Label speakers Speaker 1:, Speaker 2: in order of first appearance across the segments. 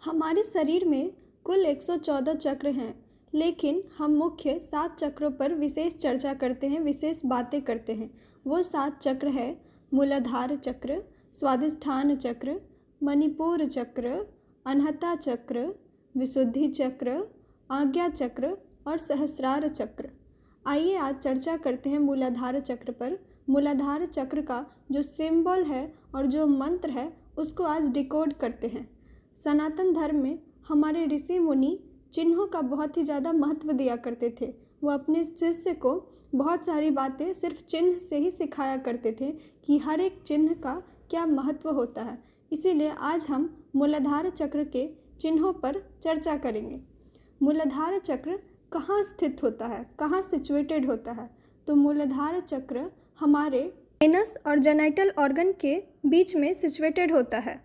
Speaker 1: हमारे शरीर में कुल 114 चक्र हैं, लेकिन हम मुख्य 7 चक्रों पर विशेष चर्चा करते हैं, विशेष बातें करते हैं। वो 7 चक्र है मूलाधार चक्र, स्वादिष्ठान चक्र, मणिपुर चक्र, अनहता चक्र, विशुद्धि चक्र, आज्ञा चक्र और सहस्रार चक्र। आइए आज चर्चा करते हैं मूलाधार चक्र पर। मूलाधार चक्र का जो सिंबल है और जो मंत्र है उसको आज डिकोड करते हैं। सनातन धर्म में हमारे ऋषि मुनि चिन्हों का बहुत ही ज़्यादा महत्व दिया करते थे। वो अपने शिष्य को बहुत सारी बातें सिर्फ चिन्ह से ही सिखाया करते थे कि हर एक चिन्ह का क्या महत्व होता है। इसीलिए आज हम मूलाधार चक्र के चिन्हों पर चर्चा करेंगे। मूलाधार चक्र कहाँ स्थित होता है, कहाँ सिचुएटेड होता है? तो मूलाधार चक्र हमारे एनस और जेनाइटल ऑर्गन के बीच में सिचुएटेड होता है।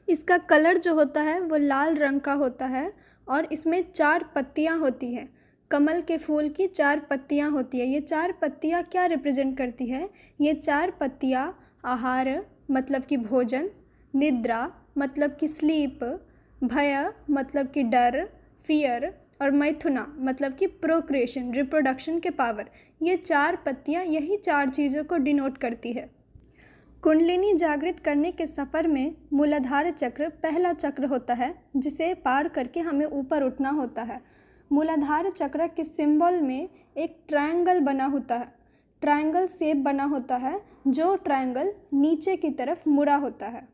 Speaker 1: इसका कलर जो होता है वो लाल रंग का होता है और इसमें 4 पत्तियां होती हैं। कमल के फूल की 4 पत्तियां होती है। ये 4 पत्तियां क्या रिप्रेजेंट करती है? ये 4 पत्तियां आहार मतलब कि भोजन, निद्रा मतलब कि स्लीप, भय मतलब कि डर, फियर और मैथुना मतलब कि प्रोक्रिएशन, रिप्रोडक्शन के पावर। ये 4 पत्तियां यही 4 चीज़ों को डिनोट करती है। कुंडलिनी जागृत करने के सफ़र में मूलाधार चक्र पहला चक्र होता है, जिसे पार करके हमें ऊपर उठना होता है। मूलाधार चक्र के सिंबल में एक ट्रायंगल बना होता है, ट्रायंगल शेप बना होता है, जो ट्रायंगल नीचे की तरफ मुड़ा होता है,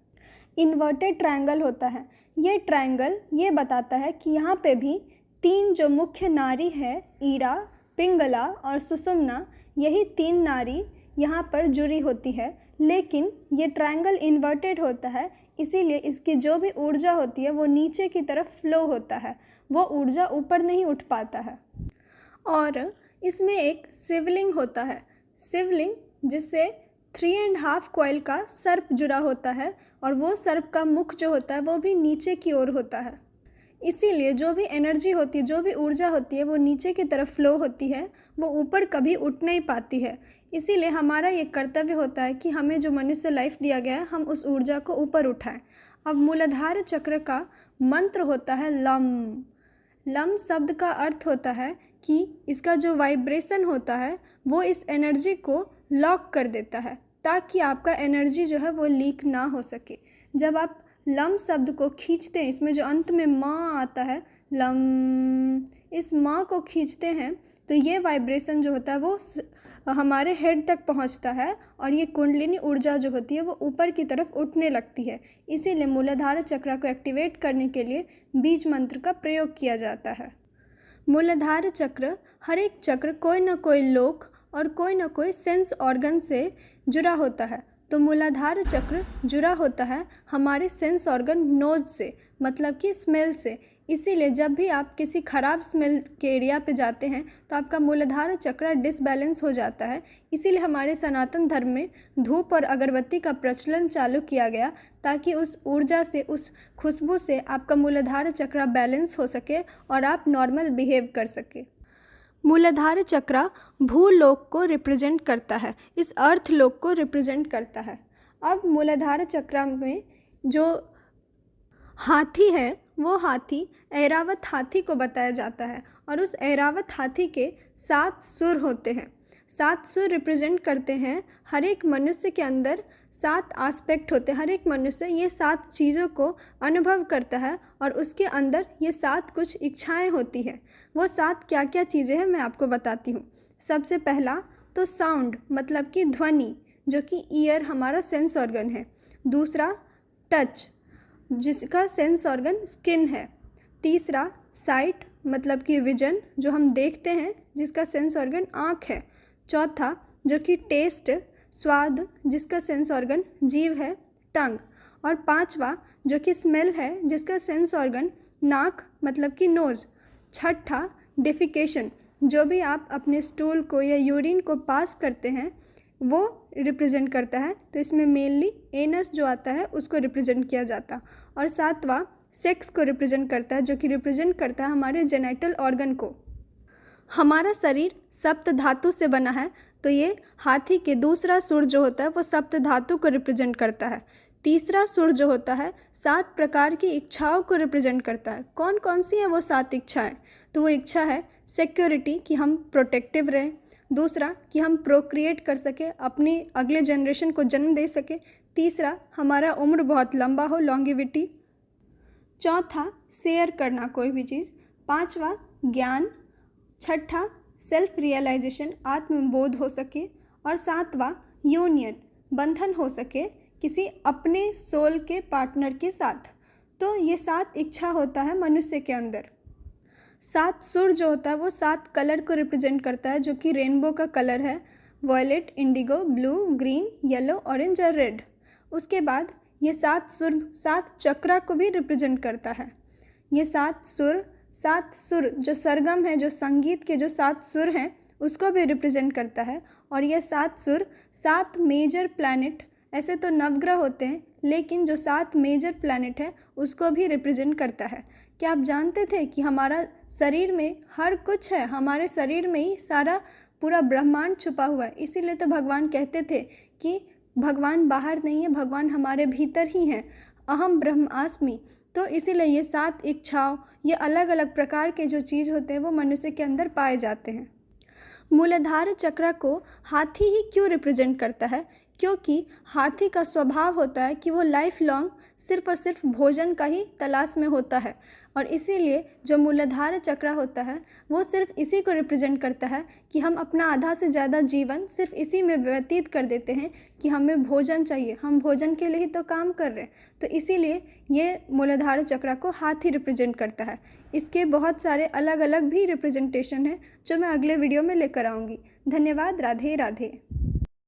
Speaker 1: इन्वर्टेड ट्रायंगल होता है। ये ट्रायंगल ये बताता है कि यहाँ पे भी 3 जो मुख्य नाड़ी है, ईड़ा, पिंगला और सुषुम्ना, यही 3 नाड़ी यहाँ पर जुड़ी होती है। लेकिन ये ट्रायंगल इन्वर्टेड होता है, इसीलिए इसकी जो भी ऊर्जा होती है वो नीचे की तरफ फ्लो होता है, वो ऊर्जा ऊपर नहीं उठ पाता है। और इसमें एक शिवलिंग होता है, शिवलिंग जिससे 3.5 कॉइल का सर्प जुड़ा होता है और वो सर्प का मुख जो होता है वो भी नीचे की ओर होता है। इसीलिए जो भी एनर्जी होती है, जो भी ऊर्जा होती है वो नीचे की तरफ फ्लो होती है, वो ऊपर कभी उठ नहीं पाती है। इसीलिए हमारा ये कर्तव्य होता है कि हमें जो मनुष्य लाइफ दिया गया है, हम उस ऊर्जा को ऊपर उठाएं। अब मूलाधार चक्र का मंत्र होता है लम। लम शब्द का अर्थ होता है कि इसका जो वाइब्रेशन होता है वो इस एनर्जी को लॉक कर देता है, ताकि आपका एनर्जी जो है वो लीक ना हो सके। जब आप लम शब्द को खींचते हैं, इसमें जो अंत में माँ आता है, लम, इस माँ को खींचते हैं तो ये वाइब्रेशन जो होता है वो हमारे हेड तक पहुंचता है और ये कुंडलिनी ऊर्जा जो होती है वो ऊपर की तरफ उठने लगती है। इसीलिए मूलाधार चक्र को एक्टिवेट करने के लिए बीज मंत्र का प्रयोग किया जाता है। मूलाधार चक्र, हर एक चक्र कोई ना कोई लोक और कोई ना कोई सेंस ऑर्गन से जुड़ा होता है। तो मूलाधार चक्र जुड़ा होता है हमारे सेंस ऑर्गन नोज से, मतलब कि स्मेल से। इसीलिए जब भी आप किसी ख़राब स्मेल के एरिया पे जाते हैं तो आपका मूलाधार चक्र डिसबैलेंस हो जाता है। इसीलिए हमारे सनातन धर्म में धूप और अगरबत्ती का प्रचलन चालू किया गया, ताकि उस ऊर्जा से, उस खुशबू से आपका मूलाधार चक्र बैलेंस हो सके और आप नॉर्मल बिहेव कर सके। मूलाधार चक्र भूलोक को रिप्रेजेंट करता है, इस अर्थ लोक को रिप्रेजेंट करता है। अब मूलाधार चक्र में जो हाथी है वो हाथी ऐरावत हाथी को बताया जाता है और उस ऐरावत हाथी के 7 सुर होते हैं। 7 सुर रिप्रेजेंट करते हैं हर एक मनुष्य के अंदर 7 आस्पेक्ट होते हैं। हर एक मनुष्य ये 7 चीज़ों को अनुभव करता है और उसके अंदर ये 7 कुछ इच्छाएं होती हैं। वो 7 क्या क्या चीज़ें हैं मैं आपको बताती हूँ। सबसे पहला तो साउंड मतलब कि ध्वनि, जो कि ईयर हमारा सेंस ऑर्गन है। दूसरा टच, जिसका सेंस ऑर्गन स्किन है। तीसरा साइट मतलब कि विजन, जो हम देखते हैं, जिसका सेंस ऑर्गन आँख है। चौथा जो कि टेस्ट, स्वाद, जिसका सेंस ऑर्गन जीभ है, टंग। और पांचवा जो कि स्मेल है, जिसका सेंस ऑर्गन नाक मतलब कि नोज़। छठा डेफिकेशन, जो भी आप अपने स्टूल को या यूरिन को पास करते हैं वो रिप्रेजेंट करता है। तो इसमें मेनली एनस जो आता है उसको रिप्रेजेंट किया जाता। और सातवां सेक्स को रिप्रेजेंट करता है, जो कि रिप्रेजेंट करता है हमारे जेनाइटल ऑर्गन को। हमारा शरीर सप्त धातु से बना है, तो ये हाथी के दूसरा सुर जो होता है वो सप्त धातु को रिप्रेजेंट करता है। तीसरा सुर जो होता है 7 प्रकार की इच्छाओं को रिप्रेजेंट करता है। कौन कौन सी हैं वो 7 इच्छाएं? तो वो इच्छा है सिक्योरिटी, कि हम प्रोटेक्टिव रहें। दूसरा, कि हम प्रोक्रिएट कर सके, अपनी अगले जनरेशन को जन्म दे सके। तीसरा, हमारा उम्र बहुत लंबा हो, लॉन्गिविटी। चौथा, शेयर करना कोई भी चीज़। पांचवा, ज्ञान। छठा, सेल्फ रियलाइजेशन, आत्मबोध हो सके। और सातवां, यूनियन, बंधन हो सके किसी अपने सोल के पार्टनर के साथ। तो ये 7 इच्छा होता है मनुष्य के अंदर। 7 सुर जो होता है वो 7 कलर को रिप्रेजेंट करता है, जो कि रेनबो का कलर है, violet, indigo, blue, green, yellow, orange और रेड। उसके बाद ये 7 सुर 7 चक्रा को भी रिप्रेजेंट करता है। ये 7 सुर जो सरगम है, जो संगीत के जो 7 सुर हैं उसको भी रिप्रेजेंट करता है। और ये 7 सुर 7 मेजर प्लैनेट, ऐसे तो नवग्रह होते हैं लेकिन जो 7 मेजर प्लैनेट है उसको भी रिप्रेजेंट करता है। क्या आप जानते थे कि हमारा शरीर में हर कुछ है, हमारे शरीर में ही सारा पूरा ब्रह्मांड छुपा हुआ है। इसीलिए तो भगवान कहते थे कि भगवान बाहर नहीं है, भगवान हमारे भीतर ही हैं, अहम ब्रह्मास्मि। तो इसीलिए ये 7 इच्छाओं, ये अलग अलग प्रकार के जो चीज़ होते हैं वो मनुष्य के अंदर पाए जाते हैं। मूलाधार चक्र को हाथी ही क्यों रिप्रेजेंट करता है? क्योंकि हाथी का स्वभाव होता है कि वो लाइफ लॉन्ग सिर्फ और सिर्फ भोजन का ही तलाश में होता है। और इसीलिए जो मूलाधार चक्र होता है वो सिर्फ इसी को रिप्रेजेंट करता है कि हम अपना आधा से ज़्यादा जीवन सिर्फ इसी में व्यतीत कर देते हैं कि हमें भोजन चाहिए, हम भोजन के लिए ही तो काम कर रहे हैं। तो इसीलिए ये मूलाधार चक्र को हाथी रिप्रेजेंट करता है। इसके बहुत सारे अलग अलग भी रिप्रेजेंटेशन हैं जो मैं अगले वीडियो में लेकर आऊँगी। धन्यवाद। राधे राधे।